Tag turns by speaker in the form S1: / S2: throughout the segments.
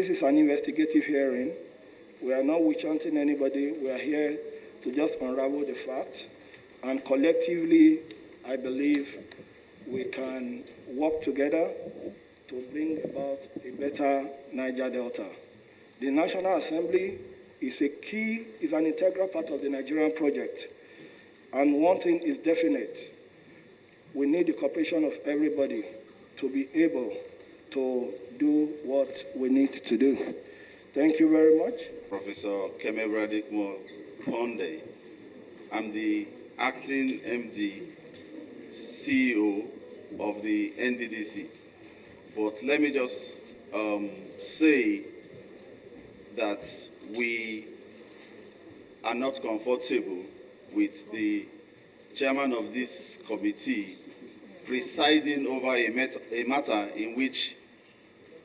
S1: this is an investigative hearing. We are not witch-hunting anybody. We are here to just unravel the fact. And collectively, I believe we can work together to bring about a better Niger Delta. The National Assembly is an integral part of the Nigerian project. And one thing is definite. We need the cooperation of everybody to be able to do what we need to do. Thank you very much.
S2: Professor Keme Bradikmo Honde. I'm the acting MD, CEO of the NDDC. But let me just say that we are not comfortable with the chairman of this committee presiding over a matter in which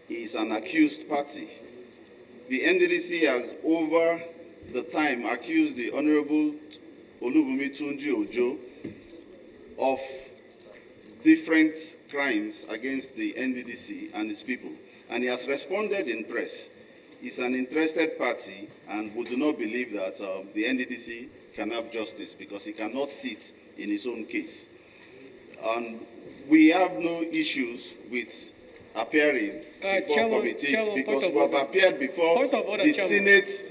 S2: he is an accused party. The NDDC has over the time accused the Honorable Olubumi Tunji Ojo of different crimes against the NDDC and its people, and he has responded in press. He's an interested party, and we do not believe that the NDDC can have justice because he cannot sit in his own case. And we have no issues with appearing before committees because we have appeared before the Senate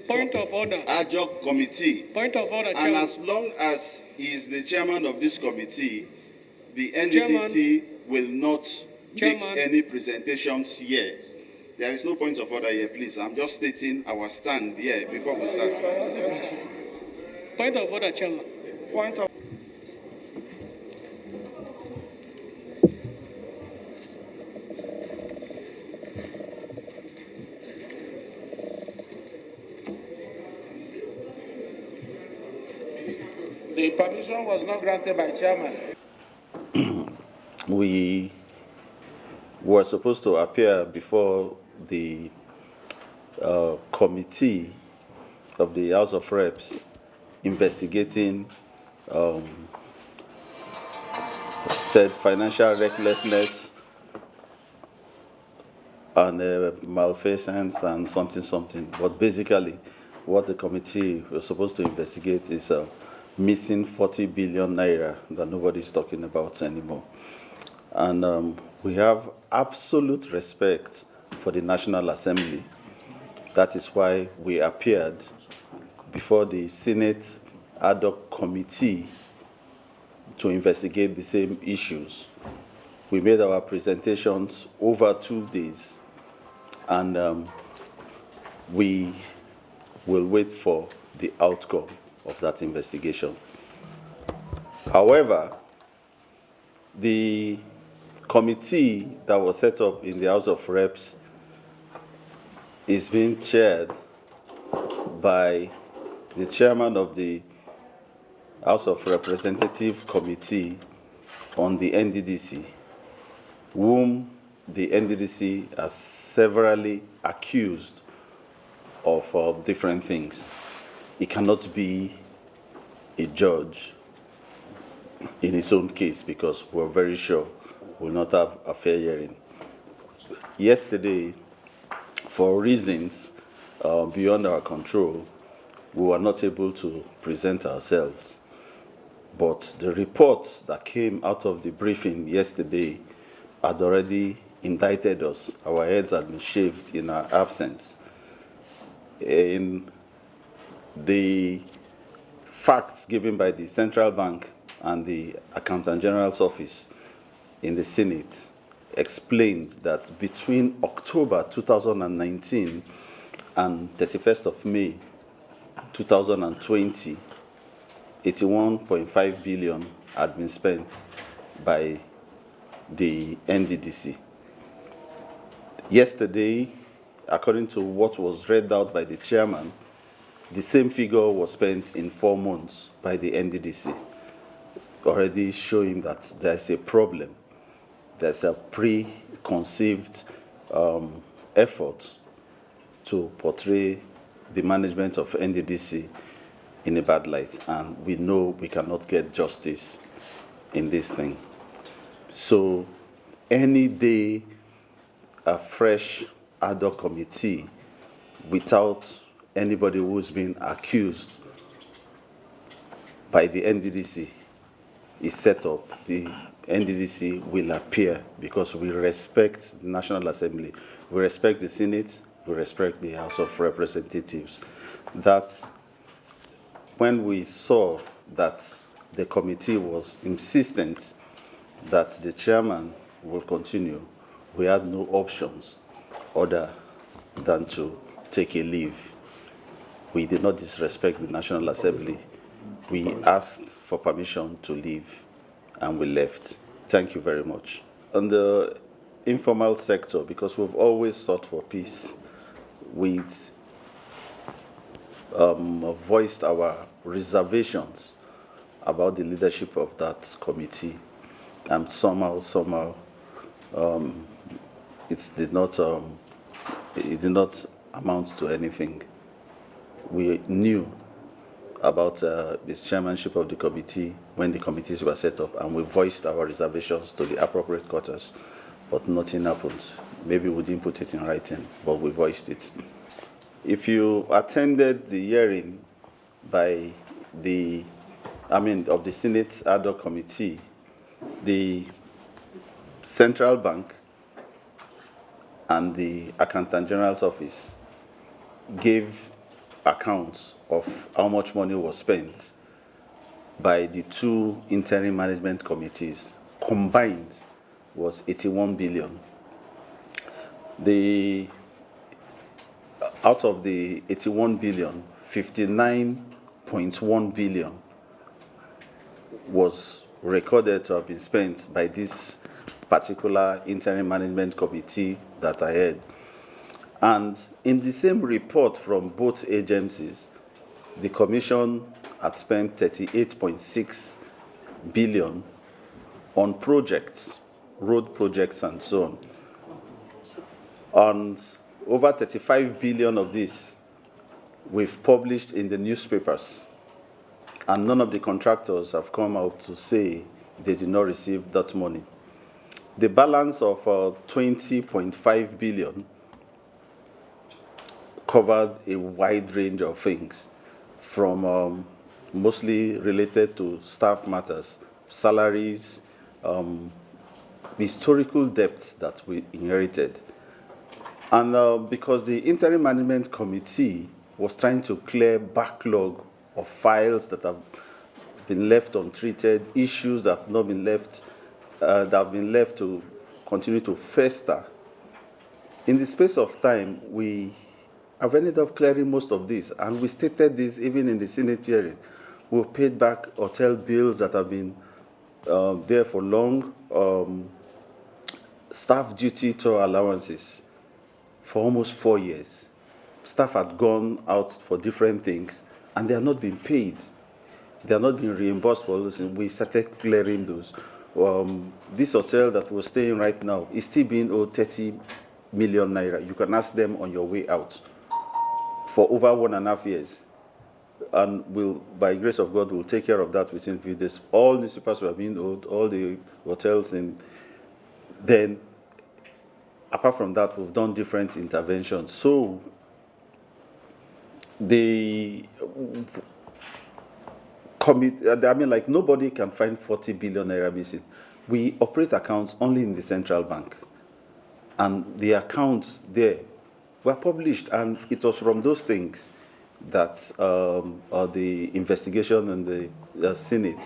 S2: ad hoc committee. And as long as he is the chairman of this committee, the NDDC will not make any presentations here. There is no point of order here, please. I'm just stating our stand here before we start.
S3: Point of order, Chairman.
S1: Point of
S4: The permission was not granted by Chairman.
S5: We were supposed to appear before the committee of the House of Reps investigating said financial recklessness and malfeasance and something. But basically, what the committee was supposed to investigate is missing 40 billion naira that nobody's talking about anymore. And we have absolute respect for the National Assembly. That is why we appeared before the Senate ad hoc committee to investigate the same issues. We made our presentations over 2 days, and we will wait for the outcome of that investigation. However, the committee that was set up in the House of Reps is being chaired by the chairman of the House of Representatives Committee on the NDDC, whom the NDDC has severally accused of different things. He cannot be a judge in his own case because we're very sure we'll not have a fair hearing. Yesterday, for reasons beyond our control, we were not able to present ourselves. But the reports that came out of the briefing yesterday had already indicted us. Our heads had been shaved in our absence. In the facts given by the Central Bank and the Accountant General's office in the Senate explained that between October 2019 and 31st of May 2020, 81.5 billion had been spent by the NDDC. Yesterday, according to what was read out by the chairman, the same figure was spent in 4 months by the NDDC, already showing that there's a problem. There's a preconceived effort to portray the management of NDDC in a bad light, and we know we cannot get justice in this thing. So any day a fresh ad hoc committee without anybody who's been accused by the NDDC is set up, the NDDC will appear because we respect the National Assembly, we respect the Senate, we respect the House of Representatives. That when we saw that the committee was insistent that the chairman will continue, we had no options other than to take a leave. We did not disrespect the National Assembly. We asked for permission to leave, and we left. Thank you very much. On the informal sector, because we've always sought for peace, we voiced our reservations about the leadership of that committee, and somehow, it did not amount to anything. We knew about this chairmanship of the committee when the committees were set up, and we voiced our reservations to the appropriate quarters, but nothing happened. Maybe we didn't put it in writing, but we voiced it. If you attended the hearing by of the Senate's ad hoc committee, the Central Bank and the Accountant General's office gave accounts of how much money was spent by the two interim management committees. Combined was 81 billion. Out of the 81 billion, 59.1 billion was recorded to have been spent by this particular interim management committee that I had. And in the same report from both agencies, the commission had spent 38.6 billion on projects, road projects and so on. And over 35 billion of this we've published in the newspapers. And none of the contractors have come out to say they did not receive that money. The balance of 20.5 billion covered a wide range of things, from mostly related to staff matters, salaries, historical debts that we inherited. And because the interim management committee was trying to clear backlog of files that have been left untreated, issues that have not been left, that have been left to continue to fester. In the space of time, we have ended up clearing most of this, and we stated this even in the Senate hearing. We've paid back hotel bills that have been there for long, staff duty tour allowances for almost 4 years. Staff had gone out for different things, and they are not being paid. They are not being reimbursed for those. We started clearing those. This hotel that we're staying right now is still being owed 30 million naira. You can ask them on your way out for over 1.5 years. And we'll, by grace of God, we'll take care of that within a few days. All newspapers were being owed, all the hotels, and then apart from that, we've done different interventions. So the nobody can find 40 billion naira missing. We operate accounts only in the central bank, and the accounts there were published, and it was from those things that the investigation and the Senate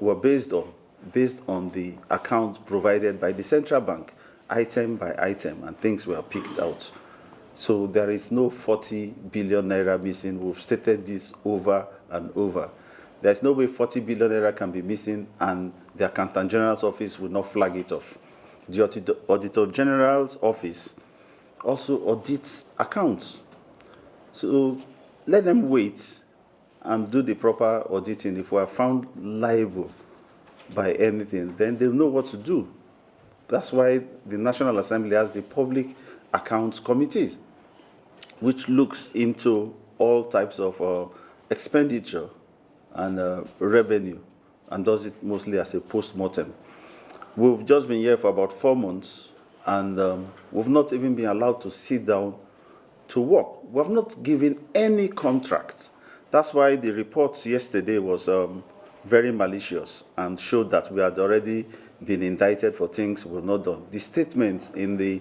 S5: were based on the account provided by the central bank, item by item, and things were picked out. So there is no 40 billion naira missing. We've stated this over and over. There's no way 40 billion naira can be missing and the Accountant General's office will not flag it off. The Auditor General's office also audits accounts. So let them wait and do the proper auditing. If we are found liable by anything, then they'll know what to do. That's why the National Assembly has the Public Accounts Committee, which looks into all types of expenditure and revenue, and does it mostly as a post-mortem. We've just been here for about 4 months, and we've not even been allowed to sit down to work. We have not given any contract. That's why the report yesterday was very malicious and showed that we had already been indicted for things we've not done. The statements in the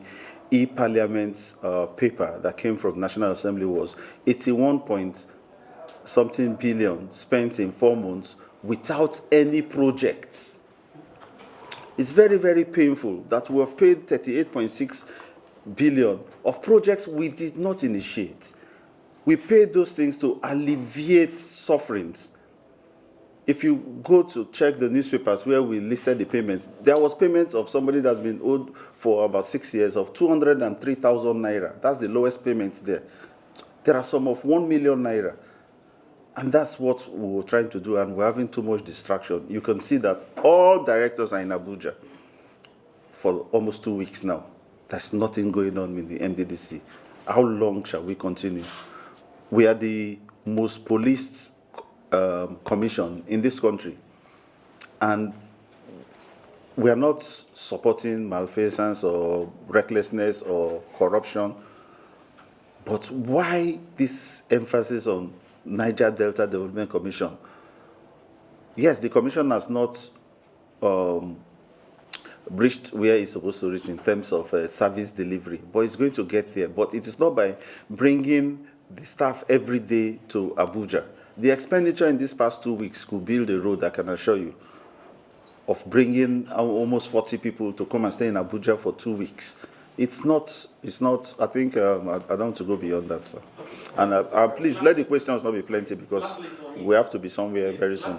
S5: e-parliament paper that came from National Assembly was 81 point something billion spent in 4 months without any projects. It's very, very painful that we have paid 38.6 billion of projects we did not initiate. We paid those things to alleviate sufferings. If you go to check the newspapers where we listed the payments, there was payments of somebody that's been owed for about 6 years of 203,000 naira. That's the lowest payment there. There are some of 1 million naira. And that's what we were trying to do, and we're having too much distraction. You can see that all directors are in Abuja for almost 2 weeks now. There's nothing going on in the NDDC. How long shall we continue? We are the most policed commission in this country, and we are not supporting malfeasance or recklessness or corruption. But why this emphasis on Niger Delta Development Commission? Yes, the commission has not reached where it's supposed to reach in terms of service delivery, but it's going to get there. But it is not by bringing the staff every day to Abuja. The expenditure in these past 2 weeks could build a road, I can assure you, of bringing almost 40 people to come and stay in Abuja for 2 weeks. It's not, I think, I don't want to go beyond that, sir. And please, let the questions not be plenty, because we have to be somewhere very soon.